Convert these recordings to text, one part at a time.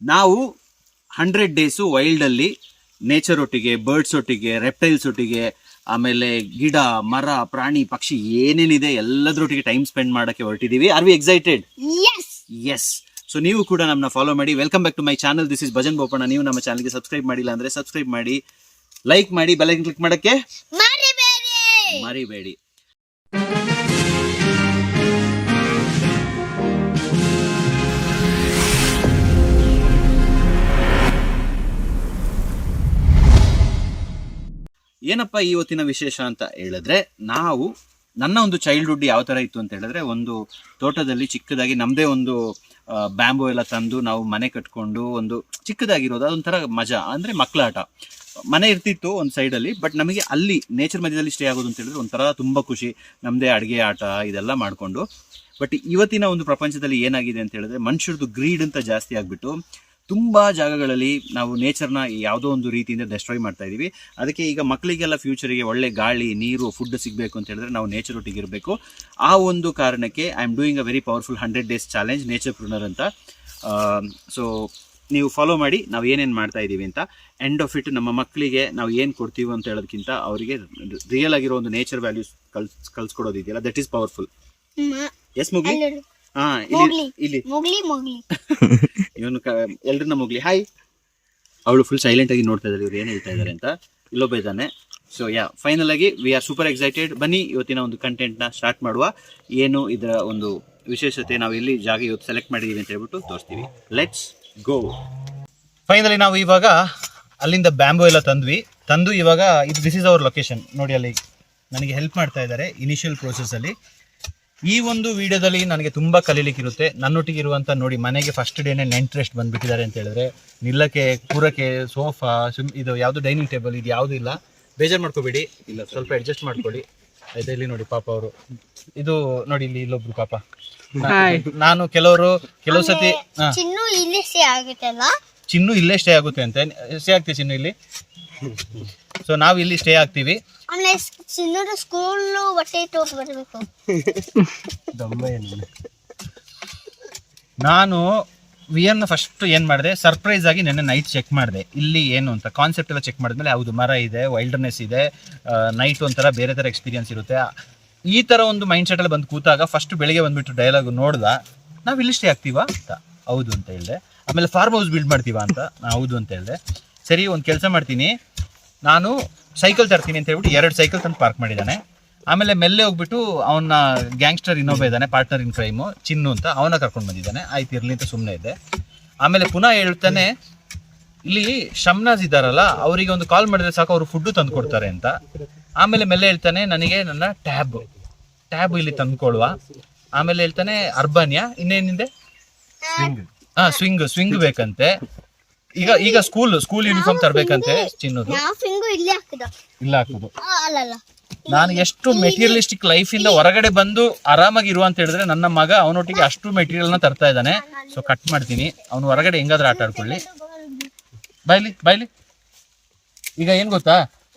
ನಾವು 100 days ವೈಲ್ಡಲ್ಲಿ nature ಒಟ್ಟಿಗೆ, birds ಒಟ್ಟಿಗೆ, ರೆಪ್ಟೈಲ್ಸ್ ಒಟ್ಟಿಗೆ, ಆಮೇಲೆ ಗಿಡ ಮರ ಪ್ರಾಣಿ ಪಕ್ಷಿ ಏನೇನಿದೆ ಎಲ್ಲದರೊಟ್ಟಿಗೆ ಟೈಮ್ ಸ್ಪೆಂಡ್ ಮಾಡೋಕ್ಕೆ ಹೊರಟಿದ್ದೀವಿ. Are we excited? Yes. So ನೀವು ಕೂಡ ನಮ್ಮನ್ನ ಫಾಲೋ ಮಾಡಿ. Welcome back to my channel. This is Bhajan Bopanna. ನೀವು ನಮ್ಮ ಚಾನಲ್ಗೆ ಸಬ್ಸ್ಕ್ರೈಬ್ ಮಾಡಿಲ್ಲ ಅಂದರೆ ಸಬ್ಸ್ಕ್ರೈಬ್ ಮಾಡಿ, ಲೈಕ್ ಮಾಡಿ, ಬೆಲ್ ಐಕನ್ ಕ್ಲಿಕ್ ಮಾಡೋಕ್ಕೆ ಮರಿಬೇಡಿ. ಏನಪ್ಪ ಇವತ್ತಿನ ವಿಶೇಷ ಅಂತ ಹೇಳಿದ್ರೆ, ನನ್ನ ಒಂದು ಚೈಲ್ಡ್ಹುಡ್ ಯಾವ ಥರ ಇತ್ತು ಅಂತ ಹೇಳಿದ್ರೆ, ಒಂದು ತೋಟದಲ್ಲಿ ಚಿಕ್ಕದಾಗಿ ನಮ್ಮದೇ ಒಂದು ಬ್ಯಾಂಬೋ ಎಲ್ಲ ತಂದು ನಾವು ಮನೆ ಕಟ್ಕೊಂಡು ಒಂದು ಚಿಕ್ಕದಾಗಿರೋದು, ಅದೊಂಥರ ಮಜಾ. ಅಂದರೆ ಮಕ್ಕಳ ಆಟ. ಮನೆ ಇರ್ತಿತ್ತು ಒಂದು ಸೈಡಲ್ಲಿ, ಬಟ್ ನಮಗೆ ಅಲ್ಲಿ ನೇಚರ್ ಮಧ್ಯದಲ್ಲಿ ಸ್ಟೇ ಆಗೋದು ಅಂತ ಹೇಳಿದ್ರೆ ಒಂಥರ ತುಂಬ ಖುಷಿ. ನಮ್ಮದೇ ಅಡುಗೆ ಆಟ ಇದೆಲ್ಲ ಮಾಡಿಕೊಂಡು. ಬಟ್ ಇವತ್ತಿನ ಒಂದು ಪ್ರಪಂಚದಲ್ಲಿ ಏನಾಗಿದೆ ಅಂತ ಹೇಳಿದ್ರೆ, ಮನುಷ್ಯರದು ಗ್ರೀಡ್ ಅಂತ ಜಾಸ್ತಿ ಆಗಿಬಿಟ್ಟು ತುಂಬ ಜಾಗಗಳಲ್ಲಿ ನಾವು ನೇಚರ್ನ ಯಾವುದೋ ಒಂದು ರೀತಿಯಿಂದ ಡೆಸ್ಟ್ರಾಯ್ ಮಾಡ್ತಾ ಇದ್ದೀವಿ. ಅದಕ್ಕೆ ಈಗ ಮಕ್ಕಳಿಗೆಲ್ಲ ಫ್ಯೂಚರಿಗೆ ಒಳ್ಳೆ ಗಾಳಿ, ನೀರು, ಫುಡ್ ಸಿಗಬೇಕು ಅಂತ ಹೇಳಿದ್ರೆ ನಾವು ನೇಚರ್ ಒಟ್ಟಿಗೆ ಇರಬೇಕು. ಆ ಒಂದು ಕಾರಣಕ್ಕೆ I am doing a very powerful 100 days challenge, nature pruner ಅಂತ. ಸೊ ನೀವು ಫಾಲೋ ಮಾಡಿ ನಾವು ಏನೇನು ಮಾಡ್ತಾ ಇದ್ದೀವಿ ಅಂತ. ಎಂಡ್ ಆಫ್ ಇಟ್ ನಮ್ಮ ಮಕ್ಕಳಿಗೆ ನಾವು ಏನು ಕೊಡ್ತೀವಿ ಅಂತ ಹೇಳೋದಕ್ಕಿಂತ ಅವರಿಗೆ ರಿಯಲ್ ಆಗಿರೋ ಒಂದು ನೇಚರ್ ವ್ಯಾಲ್ಯೂಸ್ ಕಲ್ಸ್ಕೊಡೋದಿದೆಯಲ್ಲ, ದಟ್ ಈಸ್ ಪವರ್ಫುಲ್. ಎಸ್ ಮುಗ್ಲಿ? ಇಲ್ಲಿ ಇವನು ಎಲ್ರನ್ನ ಮುಗ್ಲಿ. ಹಾಯ್. ಅವಳು ಫುಲ್ ಸೈಲೆಂಟ್ ಆಗಿ ನೋಡ್ತಾ ಇದ್ದಾರೆ ಇವ್ರು ಏನು ಹೇಳ್ತಾ ಇದ್ದಾರೆ ಅಂತ. ಇಲ್ಲೊಬ್ಬ ಇದ್ದಾನೆ. ಸೊ ಫೈನಲ್ ಆಗಿ ವಿ ಆರ್ ಸೂಪರ್ ಎಕ್ಸೈಟೆಡ್. ಬನ್ನಿ ಇವತ್ತಿನ ಒಂದು ಕಂಟೆಂಟ್ನ ಸ್ಟಾರ್ಟ್ ಮಾಡುವ. ಏನು ಇದರ ಒಂದು ವಿಶೇಷತೆ, ನಾವು ಎಲ್ಲಿ ಜಾಗ ಇವತ್ತು ಸೆಲೆಕ್ಟ್ ಮಾಡಿದೀವಿ ಅಂತ ಹೇಳ್ಬಿಟ್ಟು ತೋರಿಸ್ತೀವಿ. Let's go. ಫೈನಲಿ ನಾವು ಇವಾಗ ಅಲ್ಲಿಂದ ಬ್ಯಾಂಬೋ ಎಲ್ಲ ತಂದು ಇವಾಗ ದಿಸ್ ಇಸ್ ಅವರ್ ಲೊಕೇಶನ್. ನೋಡಿ, ಅಲ್ಲಿ ನನಗೆ ಹೆಲ್ಪ್ ಮಾಡ್ತಾ ಇದ್ದಾರೆ ಇನಿಷಿಯಲ್ ಪ್ರೋಸೆಸ್ಸಲ್ಲಿ. ಈ ಒಂದು ವಿಡಿಯೋದಲ್ಲಿ ನನಗೆ ತುಂಬ ಕಲೀಲಿಕ್ಕಿರುತ್ತೆ. ನನ್ನೊಟ್ಟಿಗೆ ಇರುವಂಥ ನೋಡಿ, ಮನೆಗೆ ಫಸ್ಟ್ ಡೇನೇ ನೆಂಟ್ರೆಸ್ಟ್ ಬಂದುಬಿಟ್ಟಿದ್ದಾರೆ ಅಂತ ಹೇಳಿದ್ರೆ, ನಿಲ್ಲಕ್ಕೆ ಕೂರಕ್ಕೆ ಸೋಫಾ, ಇದು ಯಾವುದು ಡೈನಿಂಗ್ ಟೇಬಲ್, ಇದು ಯಾವುದೂ ಇಲ್ಲ. ಬೇಜಾರು ಮಾಡ್ಕೋಬೇಡಿ, ಇಲ್ಲ ಸ್ವಲ್ಪ ಅಡ್ಜಸ್ಟ್ ಮಾಡ್ಕೊಳ್ಳಿ ಆಯ್ತಾ. ಇಲ್ಲಿ ನೋಡಿ ಪಾಪ ಅವರು, ಇದು ನೋಡಿ ಇಲ್ಲೊಬ್ರು ಪಾಪ. ನಾನು ಕೆಲವು ಸತಿ ಚಿನ್ನು ಇಲ್ಲೇ ಸ್ಟೇ ಆಗುತ್ತೆ ಅಂತ ಸ್ಟೇ ಆಗ್ತೀವಿ. ಚಿನ್ನು ಇಲ್ಲಿ, ಸೊ ನಾವು ಇಲ್ಲಿ ಸ್ಟೇ ಆಗ್ತೀವಿ. ನಾನು ವಿಯನ್ನ ಫಸ್ಟ್ ಏನ್ ಮಾಡಿದೆ, ಸರ್ಪ್ರೈಸ್ ಆಗಿ ನೆನ್ನೆ ನೈಟ್ ಚೆಕ್ ಮಾಡಿದೆ ಇಲ್ಲಿ ಏನು ಅಂತ. ಕಾನ್ಸೆಪ್ಟ್ ಎಲ್ಲ ಚೆಕ್ ಮಾಡಿದ್ಮೇಲೆ ಹೌದು, ಮರ ಇದೆ, ವೈಲ್ಡರ್ನೆಸ್ ಇದೆ, ನೈಟ್ ಒಂಥರ ಬೇರೆ ಥರ ಎಕ್ಸ್ಪೀರಿಯನ್ಸ್ ಇರುತ್ತೆ. ಈ ಥರ ಒಂದು ಮೈಂಡ್ ಸೆಟ್ ಅಲ್ಲಿ ಬಂದು ಕೂತಾಗ ಫಸ್ಟ್ ಬೆಳಿಗ್ಗೆ ಬಂದ್ಬಿಟ್ಟು ಡೈಲಾಗ್ ನೋಡ್ದ, ನಾವು ಇಲ್ಲಿ ಸ್ಟೇ ಆಗ್ತೀವಾ ಅಂತ. ಹೌದು ಅಂತ ಹೇಳಿದೆ. ಆಮೇಲೆ ಫಾರ್ಮ್ ಹೌಸ್ ಬಿಲ್ಡ್ ಮಾಡ್ತೀವಾ ಅಂತ. ಹೌದು ಅಂತ ಹೇಳಿದೆ. ಸರಿ, ಒಂದು ಕೆಲಸ ಮಾಡ್ತೀನಿ, ನಾನು ಸೈಕಲ್ ತರ್ತೀನಿ ಅಂತ ಹೇಳ್ಬಿಟ್ಟು 2 ಸೈಕಲ್ ತಂದು ಪಾರ್ಕ್ ಮಾಡಿದ್ದಾನೆ. ಆಮೇಲೆ ಮೆಲ್ಲೆ ಹೋಗ್ಬಿಟ್ಟು ಅವನ ಗ್ಯಾಂಗ್ಸ್ಟರ್ ಇನ್ನೊಬ್ಬ ಇದ್ದಾನೆ, ಪಾರ್ಟ್ನರ್ ಇನ್ ಕ್ರೈಮು, ಚಿನ್ನು ಅಂತ, ಅವನ ಕರ್ಕೊಂಡು ಬಂದಿದ್ದಾನೆ. ಆಯ್ತು ಇರಲಿ ಅಂತ ಸುಮ್ಮನೆ ಇದ್ದೆ. ಆಮೇಲೆ ಪುನಃ ಹೇಳ್ತಾನೆ, ಇಲ್ಲಿ ಶಮ್ನಾಜ್ ಇದ್ದಾರಲ್ಲ, ಅವರಿಗೆ ಒಂದು ಕಾಲ್ ಮಾಡಿದ್ರೆ ಸಾಕು, ಅವರು ಫುಡ್ಡು ತಂದು ಕೊಡ್ತಾರೆ ಅಂತ. ಆಮೇಲೆ ಮೆಲ್ಲೆ ಹೇಳ್ತಾನೆ, ನನಗೆ ನನ್ನ ಟ್ಯಾಬ್ ಇಲ್ಲಿ ತಂದ್ಕೊಳ್ವಾ. ಆಮೇಲೆ ಹೇಳ್ತಾನೆ ಅರ್ಬಾನ್ಯಾ, ಇನ್ನೇನಿದೆ, ಸ್ವಿಂಗ್ ಬೇಕಂತೆ. ಈಗ ಸ್ಕೂಲ್ ಯೂನಿಫಾರ್ಮ್ ತರಬೇಕಂತೆ ಚಿನ್ನೋದು. ಇಲ್ಲ ಹಾಕುದು. ನಾನು ಎಷ್ಟು ಮೆಟೀರಿಯಲಿಸ್ಟಿಕ್ ಲೈಫ್ ಇಂದ ಹೊರಗಡೆ ಬಂದು ಆರಾಮಾಗಿ ಇರುವ ಅಂತ ಹೇಳಿದ್ರೆ, ನನ್ನ ಮಗ ಅವನೊಟ್ಟಿಗೆ ಅಷ್ಟು ಮೆಟೀರಿಯಲ್ ನ ತರ್ತಾ ಇದ್ದಾನೆ. ಸೊ ಕಟ್ ಮಾಡ್ತೀನಿ, ಅವನು ಹೊರಗಡೆ ಹೆಂಗಾದ್ರೂ ಆಟ ಆಡ್ಕೊಳ್ಳಿ. ಬಾಯ್ಲಿ. ಈಗ ಏನ್ ಗೊತ್ತಾ,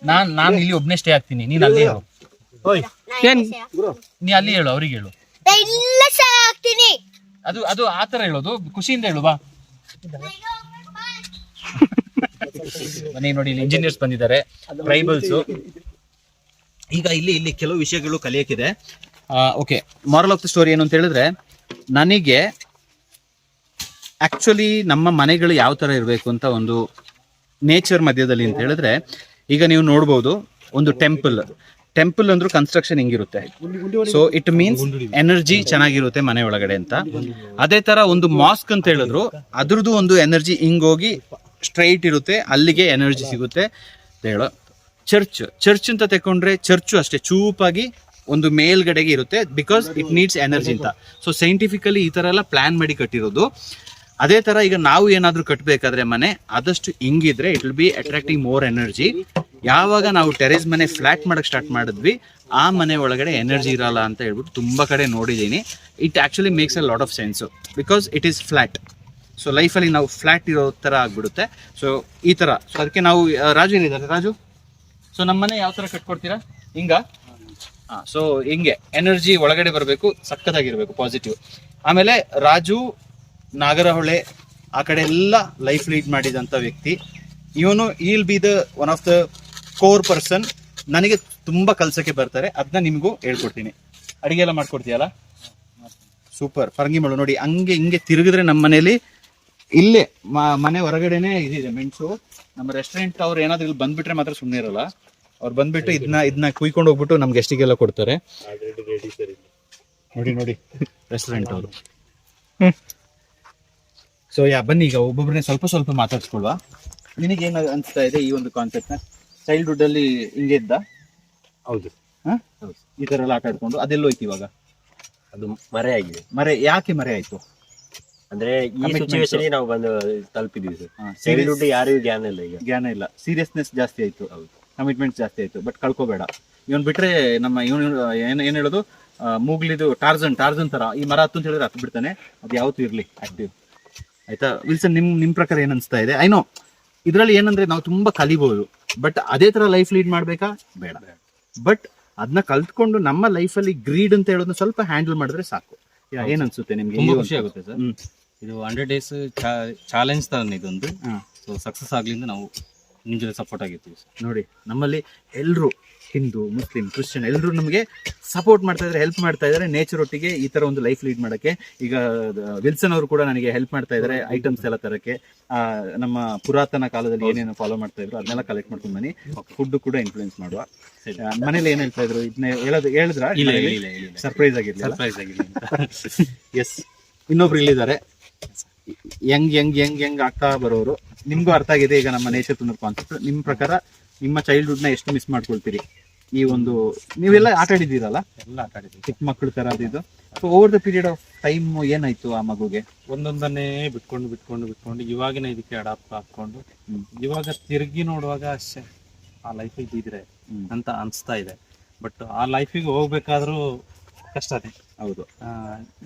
ನಾನು ಇಲ್ಲಿ ಒಬ್ನೇ ಸ್ಟೇ ಆಗ್ತೀನಿ, ನೀನ್ ಅಲ್ಲಿ ಹೇಳು. ನೀ ಅಲ್ಲಿ ಹೇಳು, ಅವ್ರಿಗೆ ಹೇಳು. ಅದು ಆತರ ಹೇಳೋದು, ಖುಷಿಯಿಂದ ಹೇಳು. ಬಾ ಮನೆ ನೋಡಿ, ಇಲ್ಲಿ ಇಂಜಿನಿಯರ್ಸ್ ಬಂದಿದ್ದಾರೆ, ಟ್ರೈಬಲ್ಸ್. ಈಗ ಇಲ್ಲಿ ಕೆಲವು ವಿಷಯಗಳು ಕಲಿಯಕ್ಕಿದೆ. Okay, moral of the story ಏನು ಅಂತ ಹೇಳಿದ್ರೆ, ನನಗೆ ಆಕ್ಚುಲಿ ನಮ್ಮ ಮನೆಗಳು ಯಾವ ತರ ಇರಬೇಕು ಅಂತ ಒಂದು ನೇಚರ್ ಮಧ್ಯದಲ್ಲಿ ಅಂತ ಹೇಳಿದ್ರೆ, ಈಗ ನೀವು ನೋಡ್ಬೋದು ಒಂದು ಟೆಂಪಲ್ ಅಂದ್ರೂ ಕನ್ಸ್ಟ್ರಕ್ಷನ್ ಹಿಂಗಿರುತ್ತೆ. ಸೊ ಇಟ್ ಮೀನ್ಸ್ ಎನರ್ಜಿ ಚೆನ್ನಾಗಿರುತ್ತೆ ಮನೆ ಒಳಗಡೆ ಅಂತ. ಅದೇ ತರ ಒಂದು ಮಾಸ್ಕ್ ಅಂತ ಹೇಳಿದ್ರು, ಅದ್ರದ್ದು ಒಂದು ಎನರ್ಜಿ ಹಿಂಗೋಗಿ ಸ್ಟ್ರೈಟ್ ಇರುತ್ತೆ, ಅಲ್ಲಿಗೆ ಎನರ್ಜಿ ಸಿಗುತ್ತೆ ಅಂತ ಹೇಳೋ. ಚರ್ಚ್ ಅಂತ ತಕೊಂಡ್ರೆ, ಚರ್ಚು ಅಷ್ಟೇ ಚೂಪಾಗಿ ಒಂದು ಮೇಲ್ಗಡೆಗೆ ಇರುತ್ತೆ, ಬಿಕಾಸ್ ಇಟ್ ನೀಡ್ಸ್ ಎನರ್ಜಿ ಅಂತ. ಸೊ ಸೈಂಟಿಫಿಕಲಿ ಈ ತರ ಎಲ್ಲ ಪ್ಲಾನ್ ಮಾಡಿ ಕಟ್ಟಿರೋದು. ಅದೇ ತರ ಈಗ ನಾವು ಏನಾದ್ರೂ ಕಟ್ಟಬೇಕಾದ್ರೆ ಮನೆ ಆದಷ್ಟು ಹಿಂಗಿದ್ರೆ it will be attracting more energy. ಯಾವಾಗ ನಾವು ಟೆರೇಸ್ ಮನೆ ಫ್ಲಾಟ್ ಮಾಡಕ್ ಸ್ಟಾರ್ಟ್ ಮಾಡಿದ್ವಿ, ಆ ಮನೆ ಒಳಗಡೆ ಎನರ್ಜಿ ಇರಲ್ಲ ಅಂತ ಹೇಳ್ಬಿಟ್ಟು ತುಂಬಾ ಕಡೆ ನೋಡಿದ್ದೀನಿ. It actually makes a lot of sense, because it is flat. So ಲೈಫಲ್ಲಿ ನಾವು ಫ್ಲಾಟ್ ಇರೋ ಥರ ಆಗ್ಬಿಡುತ್ತೆ. ಸೊ ಈ ಥರ, ಸೊ ಅದಕ್ಕೆ ನಾವು ರಾಜು ಏನಿದ್ದಾರೆ, ರಾಜು, ಸೊ ನಮ್ಮ ಮನೆ ಯಾವ ಥರ ಕಟ್ಕೊಡ್ತೀರಾ? ಹಿಂಗ? ಸೊ ಹಿಂಗೆ ಎನರ್ಜಿ ಒಳಗಡೆ ಬರಬೇಕು, ಸಕ್ಕತ್ತಾಗಿರ್ಬೇಕು, ಪಾಸಿಟಿವ್. ಆಮೇಲೆ ರಾಜು, ನಾಗರಹೊಳೆ, ಆ ಕಡೆ ಎಲ್ಲ ಲೈಫ್ ಲೀಡ್ ಮಾಡಿದಂಥ ವ್ಯಕ್ತಿ ಇವನು. Will be the one of the core person. ನನಗೆ ತುಂಬಾ ಕಲ್ಸಕ್ಕೆ ಬರ್ತಾರೆ, ಅದನ್ನ ನಿಮಗೂ ಹೇಳ್ಕೊಡ್ತೀನಿ. ಅಡಿಗೆ ಎಲ್ಲ ಮಾಡ್ಕೊಡ್ತೀಯಲ್ಲ, ಸೂಪರ್. ಫರಂಗಿ ಮಾಡು ನೋಡಿ, ಹಂಗೆ ಹಿಂಗೆ ತಿರುಗಿದ್ರೆ ನಮ್ಮ ಮನೇಲಿ ಇಲ್ಲೇ ಮನೆ ಹೊರಗಡೆನೆ ಇದಿದೆ ಮೆಣಸು. ನಮ್ಮ ರೆಸ್ಟೋರೆಂಟ್ ಅವ್ರು ಏನಾದ್ರು ಇಲ್ಲಿ ಬಂದ್ಬಿಟ್ರೆ ಮಾತ್ರ ಸುಮ್ಮನೆ ಇರಲ್ಲ. ಅವ್ರು ಬಂದ್ಬಿಟ್ಟು ಇದನ್ನ ಕುಯ್ಕೊಂಡು ಹೋಗ್ಬಿಟ್ಟು ನಮ್ಗೆ ಗೆಸ್ಟಿಗೆಲ್ಲ ಕೊಡ್ತಾರೆ. ನೋಡಿ ನೋಡಿ ರೆಸ್ಟೋರೆಂಟ್ ಅವರು. ಸೊ ಬನ್ನಿ ಈಗ ಒಬ್ಬೊಬ್ಬರನ್ನೇ ಸ್ವಲ್ಪ ಸ್ವಲ್ಪ ಮಾತಾಡ್ಸ್ಕೊಳ್ವಾ. ನಿನಗೇನು ಅನಿಸ್ತಾ ಇದೆ ಈ ಒಂದು ಕಾನ್ಸೆಪ್ಟ್ನ? ಚೈಲ್ಡ್ಹುಡ್ ಅಲ್ಲಿ ಹಿಂಗೆ ಇದ್ದ? ಹೌದು. ಈ ತರ ಎಲ್ಲ ಆಟ ಆಡ್ಕೊಂಡು ಅದೆಲ್ಲೋಯ್ತು ಇವಾಗ? ಅದು ಮರೆ ಆಗಿದೆ. ಮರೆ ಯಾಕೆ ಮರೆ ಆಯ್ತು ಅಂದ್ರೆ ಈ ಸಿಚುವೇಶನ್ ನಾವು ಬಂದು ತಲುಪಿದೀವಿ ಸರ್. ಚೈಲ್ಡ್ಹುಡ್ ಯಾರಿಗೂ ಜ್ಞಾನ ಇಲ್ಲ, ಈಗ ಜ್ಞಾನ ಇಲ್ಲ, ಸೀರಿಯಸ್ನೆಸ್ ಜಾಸ್ತಿ ಆಯ್ತು, ಕಮಿಟ್ಮೆಂಟ್ ಜಾಸ್ತಿ ಆಯ್ತು. ಬಟ್ ಕಳ್ಕೋಬೇಡ. ಇವನ್ ಬಿಟ್ರೆ ನಮ್ಮ ಏನ್ ಹೇಳೋದು, ಮೂಗ್ಲಿದು ಟಾರ್ಜನ್ ತರ ಈ ಮರ ಹತ್ತು ಅಂತ ಹೇಳಿದ್ರೆ ಹತ್ತು ಬಿಡ್ತಾನೆ. ಅದು ಯಾವತ್ತೂ ಇರ್ಲಿ ಆಕ್ಟಿವ್, ಆಯ್ತಾ? ವಿಲ್ಸನ್, ನಿಮ್ ಪ್ರಕಾರ ಏನ್ ಅನ್ಸ್ತಾ ಇದೆ? ಐನೋ ಇದ್ರಲ್ಲಿ ಏನಂದ್ರೆ ನಾವು ತುಂಬಾ ಕಲಿಬಹುದು, ಬಟ್ ಅದೇ ತರ ಲೈಫ್ ಲೀಡ್ ಮಾಡ್ಬೇಕಾ? ಬೇಡ. ಬಟ್ ಅದನ್ನ ಕಲ್ತ್ಕೊಂಡು ನಮ್ಮ ಲೈಫಲ್ಲಿ ಗ್ರೀಡ್ ಅಂತ ಹೇಳೋದನ್ನ ಸ್ವಲ್ಪ ಹ್ಯಾಂಡಲ್ ಮಾಡಿದ್ರೆ ಸಾಕು. ಏನ್ ಅನ್ಸುತ್ತೆ ನಿಮ್ಗೆ? ತುಂಬಾ ಖುಷಿ ಆಗುತ್ತೆ ಸರ್. ಇದು 100 days ಚಾಲೆಂಜ್ ತರ ಇದೊಂದು. ಸೊ ಸಕ್ಸಸ್ ಆಗ್ಲಿಂದ ನಾವು ನಿಮ್ ಜೊತೆ ಸಪೋರ್ಟ್ ಆಗಿರ್ತೀವಿ ಸರ್. ನೋಡಿ, ನಮ್ಮಲ್ಲಿ ಎಲ್ರು ಹಿಂದೂ, ಮುಸ್ಲಿಂ, ಕ್ರಿಶ್ಚಿಯನ್ ಎಲ್ಲರೂ ನಮಗೆ ಸಪೋರ್ಟ್ ಮಾಡ್ತಾ ಇದ್ದಾರೆ, ಹೆಲ್ಪ್ ಮಾಡ್ತಾ ಇದ್ದಾರೆ ನೇಚರ್ ಒಟ್ಟಿಗೆ ಈ ತರ ಒಂದು ಲೈಫ್ ಲೀಡ್ ಮಾಡಕ್ಕೆ. ಈಗ ವಿಲ್ಸನ್ ಅವರು ಕೂಡ ನನಗೆ ಹೆಲ್ಪ್ ಮಾಡ್ತಾ ಇದ್ದಾರೆ ಐಟಮ್ಸ್ ಎಲ್ಲ ತರಕ್ಕೆ. ನಮ್ಮ ಪುರಾತನ ಕಾಲದಲ್ಲಿ ಏನೇನು ಫಾಲೋ ಮಾಡ್ತಾ ಇದ್ರು ಅದನ್ನೆಲ್ಲ ಕಲೆಕ್ಟ್ ಮಾಡ್ಕೊಂಡು ಬನ್ನಿ. ಫುಡ್ ಕೂಡ ಇನ್ಫ್ಲೂಯೆನ್ಸ್ ಮಾಡುವ. ಮನೇಲಿ ಏನ್ ಹೇಳ್ತಾ ಇದ್ರು ಇದನ್ನ ಹೇಳಿದ್ರ? ಸರ್ಪ್ರೈಸ್ ಆಗಿರ್ಲಿ. ಎಸ್, ಇನ್ನೊಬ್ರು ಇಲ್ಲಿದ್ದಾರೆ, ಯಂಗ್ ಆಗ್ತಾ ಬರೋರು. ನಿಮ್ಗೂ ಅರ್ಥ ಆಗಿದೆ ಈಗ ನಮ್ಮ ನೇಚರ್ ತುನ್ನರ್ ಕಾನ್ಸೆಪ್ಟ್. ನಿಮ್ ಪ್ರಕಾರ ನಿಮ್ಮ ಚೈಲ್ಡ್ಹುಡ್ ನ ಎಷ್ಟು ಮಿಸ್ ಮಾಡ್ಕೊಳ್ತೀರಿ? ಈ ಒಂದು ನೀವೆಲ್ಲ ಆಟ ಆಡಿದ್ದೀರಲ್ಲ, ಎಲ್ಲ ಆಟ ಆಡಿದ್ದೀವಿ, ಚಿಕ್ಕ ಮಕ್ಕಳು ತರ ಅದು. So over the period of time ಏನಾಯ್ತು ಆ ಮಗುಗೆ? ಒಂದೊಂದನ್ನೇ ಬಿಟ್ಕೊಂಡು ಇವಾಗಿನ ಇದಕ್ಕೆ ಅಡಾಪ್ಟ್ ಹಾಕೊಂಡು ಇವಾಗ ತಿರುಗಿ ನೋಡುವಾಗ ಅಷ್ಟೇ ಆ ಲೈಫ್ ಇದ್ರೆ ಅಂತ ಅನ್ಸ್ತಾ ಇದೆ. ಬಟ್ ಆ ಲೈಫಿಗೆ ಹೋಗ್ಬೇಕಾದ್ರೂ ಕಷ್ಟನೇ. ಹೌದು,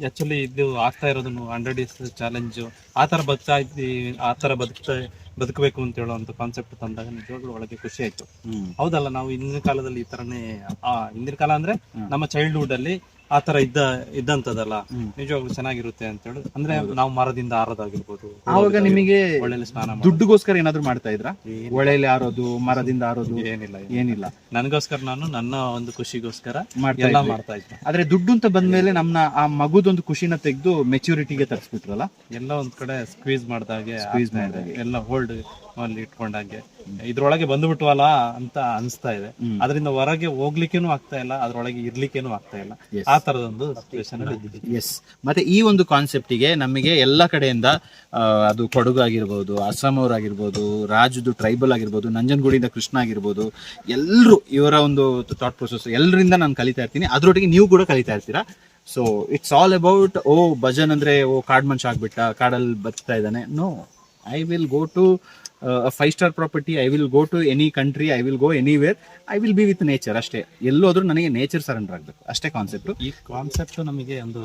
ಆಕ್ಚುಲಿ ಇದು ಆಗ್ತಾ ಇರೋದು 100 days ಚಾಲೆಂಜ್ ಆ ತರ ಬದುಕ್ತಾ ಇದ್ವಿ, ಆ ತರ ಬದುಕಬೇಕು ಅಂತ ಹೇಳುವಂತ ಕಾನ್ಸೆಪ್ಟ್ ತಂದಾಗ ನಿಜವಾಗ್ಲೂ ಒಳಗೆ ಖುಷಿ ಆಯ್ತು. ಹೌದಲ್ಲ, ನಾವು ಹಿಂದಿನ ಕಾಲದಲ್ಲಿ ಈ ತರನೇ, ಹಿಂದಿನ ಕಾಲ ಅಂದ್ರೆ ನಮ್ಮ ಚೈಲ್ಡ್ಹುಡ್ ಅಲ್ಲಿ ಆ ತರ ಇದ್ದಂತದಲ್ಲ, ನಿಜವಾಗ್ಲೂ ಚೆನ್ನಾಗಿರುತ್ತೆ ಅಂತ ಹೇಳಿ. ಅಂದ್ರೆ ನಾವು ಮರದಿಂದ ಆರೋದಾಗಿರ್ಬೋದು. ಆವಾಗ ನಿಮಗೆ ಒಳ್ಳೆ ಸ್ನಾನ ದುಡ್ಡುಗೋಸ್ಕರ ಏನಾದ್ರು ಮಾಡ್ತಾ ಇದ್ರ? ಒಳ್ಳೆಯಲ್ಲಿ ಆರೋದು, ಮರದಿಂದ ಆರೋದು? ಏನಿಲ್ಲ. ನನಗೋಸ್ಕರ, ನಾನು ನನ್ನ ಒಂದು ಖುಷಿಗೋಸ್ಕರ ಎಲ್ಲ ಮಾಡ್ತಾ ಇದ್ದೆ. ಆದ್ರೆ ದುಡ್ಡು ಅಂತ ಬಂದ್ಮೇಲೆ ನಮ್ಮ ಆ ಮಗುದೊಂದು ಖುಷಿನ ತೆಗೆದು ಮೆಚ್ಯೂರಿಟಿಗೆ ತರಿಸ್ಬಿಟ್ರಲ್ಲ, ಎಲ್ಲ ಒಂದ್ ಕಡೆ ಸ್ಕ್ವೀಸ್ ಮಾಡ್ದಾಗೆ ಎಲ್ಲ ಹೋಲ್ಡ್ ಅಲ್ಲಿ ಇಟ್ಕೊಂಡಾಗೆ ಇದ್ರೊಳಗೆ ಬಂದ್ಬಿಟ್ವಲ್ಲ ಅಂತ ಅನ್ಸ್ತಾ ಇದೆ. ಅದರಿಂದ ಹೊರಗೆ ಹೋಗ್ಲಿಕ್ಕೇನು ಆಗ್ತಾ ಇಲ್ಲ, ಅದ್ರೊಳಗೆ ಇರ್ಲಿಕ್ಕೇನು ಆಗ್ತಾ ಇಲ್ಲ. ಆ ತರದೊಂದು ಸಿಚುವೇಶನ್. ಎಸ್, ಮತ್ತೆ ಈ ಒಂದು ಕಾನ್ಸೆಪ್ಟಿಗೆ ನಮಗೆ ಎಲ್ಲ ಕಡೆಯಿಂದ ಅದು ಕೊಡಗು ಆಗಿರ್ಬೋದು, ಅಸ್ಸಾಂ ಅವರಾಗಿರ್ಬೋದು, ರಾಜುದು ಟ್ರೈಬಲ್ ಆಗಿರ್ಬೋದು, ನಂಜನಗೂಡಿಂದ ಕೃಷ್ಣ ಆಗಿರ್ಬೋದು, ಎಲ್ಲರೂ ಇವರ ಒಂದು ಥಾಟ್ ಪ್ರೊಸೆಸ್ ಎಲ್ಲರಿಂದ ನಾನು ಕಲಿತಾ ಇರ್ತೀನಿ. ಅದ್ರೊಟ್ಟಿಗೆ ನೀವು ಕೂಡ ಕಲಿತಾ ಇರ್ತೀರಾ. So it's all about bhajan ಅಂದ್ರೆ ಕಾಡ್ ಮನುಷ್ಯ ಆಗ್ಬಿಟ್ಟ, ಕಾಡಲ್ಲಿ ಬದುಕ್ತಾ ಇದ್ದಾನೆ. No, I will go to a 5-star property, I will go to any country, I will go anywhere, I will be with nature. ಅಷ್ಟೇ, ಎಲ್ಲೋದ್ರೂ ನನಗೆ ನೇಚರ್ ಸರೆಂಡರ್ ಆಗ್ಬೇಕು, ಅಷ್ಟೇ ಕಾನ್ಸೆಪ್ಟ್. ಈ ಕಾನ್ಸೆಪ್ಟ್ ನಮಗೆ ಒಂದು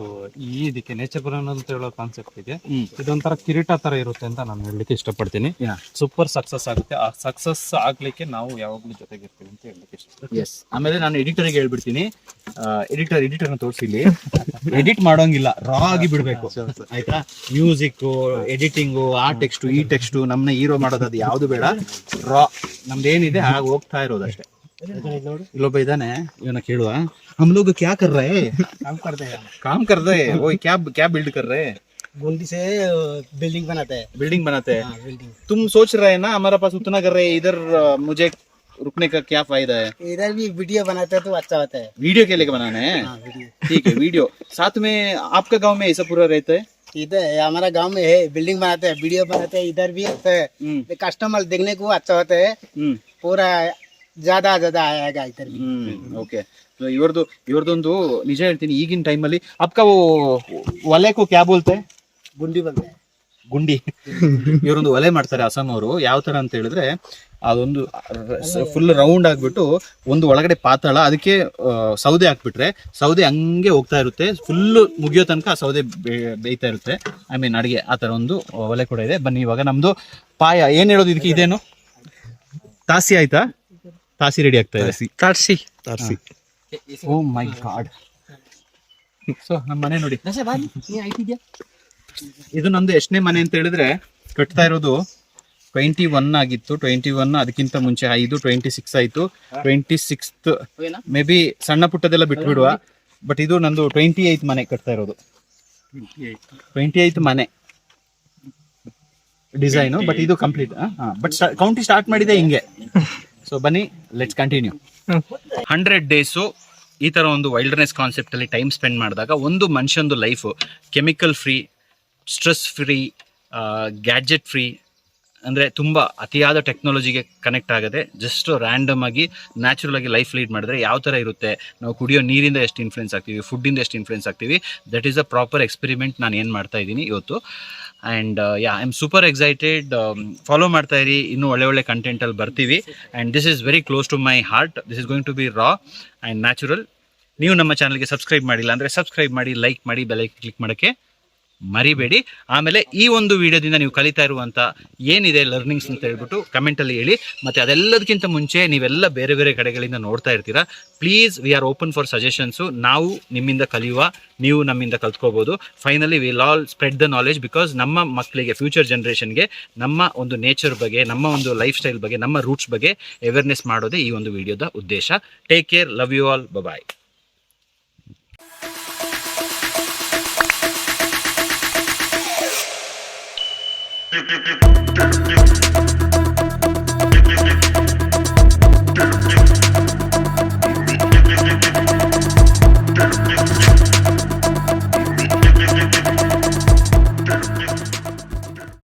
ಇದಕ್ಕೆ ನೇಚರ್ ಬರೋಣ ಅಂತ ಹೇಳೋ ಕಾನ್ಸೆಪ್ಟ್ ಇದೆ. ಇದೊಂಥರ ಕಿರೀಟ ತರ ಇರುತ್ತೆ ಅಂತ ನಾನು ಹೇಳಲಿಕ್ಕೆ ಇಷ್ಟಪಡ್ತೀನಿ. ಸೂಪರ್ ಸಕ್ಸಸ್ ಆಗುತ್ತೆ. ಆ ಸಕ್ಸಸ್ ಆಗ್ಲಿಕ್ಕೆ ನಾವು ಯಾವಾಗ್ಲೂ ಜೊತೆಗಿರ್ತೀವಿ ಅಂತ ಹೇಳಲಿಕ್ಕೆ ಇಷ್ಟಪಡ್ತೀನಿ. ಎಸ್, ಆಮೇಲೆ ನಾನು ಎಡಿಟರ್ಗೆ ಹೇಳ್ಬಿಡ್ತೀನಿ, ಎಡಿಟರ್ನ ತೋರಿಸಿಲಿ, ಎಡಿಟ್ ಮಾಡೋಂಗಿಲ್ಲ, ರಾ ಆಗಿ ಬಿಡ್ಬೇಕು, ಆಯ್ತಾ? ಮ್ಯೂಸಿಕ್, ಎಡಿಟಿಂಗು, ಆ ಟೆಕ್ಸ್ಟ್, ಈ ಟೆಕ್ಸ್ಟ್, ನಮ್ಮನ್ನ ಹೀರೋ ಮಾಡೋದು ಅದು ಯಾವ್ದು ಬೇಡ, ರಾ ನಮ್ದೇನಿದೆ ಹಾಗೆ ಹೋಗ್ತಾ ಇರೋದಷ್ಟೇ. ಇಲ್ಲೊಬ್ಬ ಇದ್ದಾನೆ, ಇವನ ಕೇಳುವ, हम लोग क्या कर रहे हैं? काम कर रहे हैं। वो क्या बिल्ड कर रहे हैं? बूंदी से बिल्डिंग बनाते हैं। बिल्डिंग बनाते हैं। बिल्डिंग तुम सोच रहे हैं ना हमारा पास उतना कर रहे हैं, इधर मुझे रुकने का क्या फायदा है? इधर भी वीडियो बनाते हैं तो अच्छा होता है। वीडियो के लिए बनाना है? वीडियो ठीक है, वीडियो साथ में। आपका गांव में ऐसा पूरा रहता है? इधर हमारा गांव में है, बिल्डिंग बनाते हैं, वीडियो बनाते हैं, इधर भी होता है। कस्टमर देखने को अच्छा होता है, पूरा ज्यादा आएगा इधर भी। ಓಕೆ. ಸೊ ಇವ್ರದೊಂದು ನಿಜ ಹೇಳ್ತೀನಿ, ಈಗಿನ ಟೈಮಲ್ಲಿ ಅಪ್ಕ ಒಲೆ ಕೋ ಕ್ಯಾ ಬೋಲ್ತೆ? गुंडी बोलते हैं। ಗುಂಡಿ. ಇವರೊಂದು ಒಲೆ ಮಾಡ್ತಾರೆ ಅಸ್ಸಾಂ ಅವರು. ಯಾವ ತರ ಅಂತ ಹೇಳಿದ್ರೆ, ಅದೊಂದು ಫುಲ್ ರೌಂಡ್ ಆಗ್ಬಿಟ್ಟು ಒಂದು ಒಳಗಡೆ ಪಾತಾಳ, ಅದಕ್ಕೆ ಸೌದೆ ಹಾಕ್ಬಿಟ್ರೆ ಸೌದೆ ಹಂಗೆ ಹೋಗ್ತಾ ಇರುತ್ತೆ, ಫುಲ್ ಮುಗಿಯೋ ತನಕ ಸೌದೆ ಬೇಯ್ತಾ ಇರುತ್ತೆ. ಐ ಮೀನ್ ಅಡಿಗೆ, ಆ ತರ ಒಂದು ಒಲೆ ಕೂಡ ಇದೆ. ಬನ್ನಿ ಇವಾಗ ನಮ್ದು ಪಾಯ ಏನ್ ಹೇಳೋದು ಇದಕ್ಕೆ, ಇದೇನು ತಾಸಿ ಆಯ್ತಾ? ತಾಸಿ ರೆಡಿ ಆಗ್ತಾ ಇದೆ. ತಾರ್ಸಿ. ಓ ಮೈ ಗಾಡ್. ಸೊ ನಮ್ಮ ಮನೆ ನೋಡಿ, ಇದು ನಮ್ದು ಎಷ್ಟನೇ ಮನೆ ಅಂತ ಹೇಳಿದ್ರೆ ಕಟ್ತಾ ಇರೋದು 21 ಆಗಿತ್ತು, 21 ಅದಕ್ಕಿಂತ ಮುಂಚೆ 5, 26 ಆಯ್ತು, 26th ಮೇ ಬಿ ಸಣ್ಣ ಪುಟ್ಟದೆಲ್ಲ ಬಿಟ್ಬಿಡುವ. ಬಟ್ ಇದು ನಂದು 28th ಮನೆ ಕಟ್ತಾ ಇರೋದು, 28th ಮನೆ ಡಿಸೈನು. ಬಟ್ ಇದು ಕಂಪ್ಲೀಟ್. ಬಟ್ ಕೌಂಟಿ ಸ್ಟಾರ್ಟ್ ಮಾಡಿದೆ ಹಿಂಗೆ. ಸೊ ಬನ್ನಿ, ಲೆಟ್ಸ್ ಕಂಟಿನ್ಯೂ. 100 ಡೇಸು ಈ ಥರ ಒಂದು ವೈಲ್ಡ್ನೆಸ್ ಕಾನ್ಸೆಪ್ಟಲ್ಲಿ ಟೈಮ್ ಸ್ಪೆಂಡ್ ಮಾಡಿದಾಗ ಒಂದು ಮನುಷ್ಯಂದು life chemical free, stress free, gadget free, ಅಂದರೆ ತುಂಬ ಅತಿಯಾದ ಟೆಕ್ನಾಲಜಿಗೆ ಕನೆಕ್ಟ್ ಆಗದೆ ಜಸ್ಟ್ ರ್ಯಾಂಡಮ್ ಆಗಿ ನ್ಯಾಚುರಲ್ ಆಗಿ ಲೈಫ್ ಲೀಡ್ ಮಾಡಿದ್ರೆ ಯಾವ ಥರ ಇರುತ್ತೆ, ನಾವು ಕುಡಿಯೋ ನೀರಿಂದ ಎಷ್ಟು ಇನ್ಫ್ಲುಯೆನ್ಸ್ ಆಗ್ತೀವಿ, ಫುಡ್ಡಿಂದ ಎಷ್ಟು ಇನ್ಫ್ಲುಯೆನ್ಸ್ ಆಗ್ತೀವಿ, that is a proper experiment ನಾನು ಏನು ಮಾಡ್ತಾ ಇದ್ದೀನಿ ಇವತ್ತು. And I am super excited. Follow ಮಾಡ್ತಾ ಇರಿ, ಇನ್ನೂ ಒಳ್ಳೆ ಕಂಟೆಂಟಲ್ಲಿ ಬರ್ತೀವಿ. And this is very close to my heart. This is going to be raw and natural. ನೀವು ನಮ್ಮ ಚಾನಲ್ಗೆ ಸಬ್ಸ್ಕ್ರೈಬ್ ಮಾಡಿಲ್ಲ ಅಂದರೆ ಸಬ್ಸ್ಕ್ರೈಬ್ ಮಾಡಿ, ಲೈಕ್ ಮಾಡಿ, ಬೆಲ್ ಐಕಾನ್ ಕ್ಲಿಕ್ ಮಾಡೋಕ್ಕೆ ಮರಿಬೇಡಿ. ಆಮೇಲೆ ಈ ಒಂದು ವಿಡಿಯೋದಿಂದ ನೀವು ಕಲಿತಾ ಇರುವಂಥ ಏನಿದೆ ಲರ್ನಿಂಗ್ಸ್ ಅಂತ ಹೇಳ್ಬಿಟ್ಟು ಕಮೆಂಟಲ್ಲಿ ಹೇಳಿ. ಮತ್ತು ಅದೆಲ್ಲದಕ್ಕಿಂತ ಮುಂಚೆ ನೀವೆಲ್ಲ ಬೇರೆ ಬೇರೆ ಕಡೆಗಳಿಂದ ನೋಡ್ತಾ ಇರ್ತೀರಾ, please we are open for suggestions. ನಾವು ನಿಮ್ಮಿಂದ ಕಲಿಯುವ, ನೀವು ನಮ್ಮಿಂದ ಕಲ್ತ್ಕೋಬೋದು. Finally will all spread the knowledge, because ನಮ್ಮ ಮಕ್ಕಳಿಗೆ, ಫ್ಯೂಚರ್ ಜನ್ರೇಷನ್ಗೆ ನಮ್ಮ ಒಂದು ನೇಚರ್ ಬಗ್ಗೆ, ನಮ್ಮ ಒಂದು ಲೈಫ್ ಸ್ಟೈಲ್ ಬಗ್ಗೆ, ನಮ್ಮ ರೂಟ್ಸ್ ಬಗ್ಗೆ ಅವೇರ್ನೆಸ್ ಮಾಡೋದೇ ಈ ಒಂದು ವಿಡಿಯೋದ ಉದ್ದೇಶ. Take care, love you all, bye. Thank you.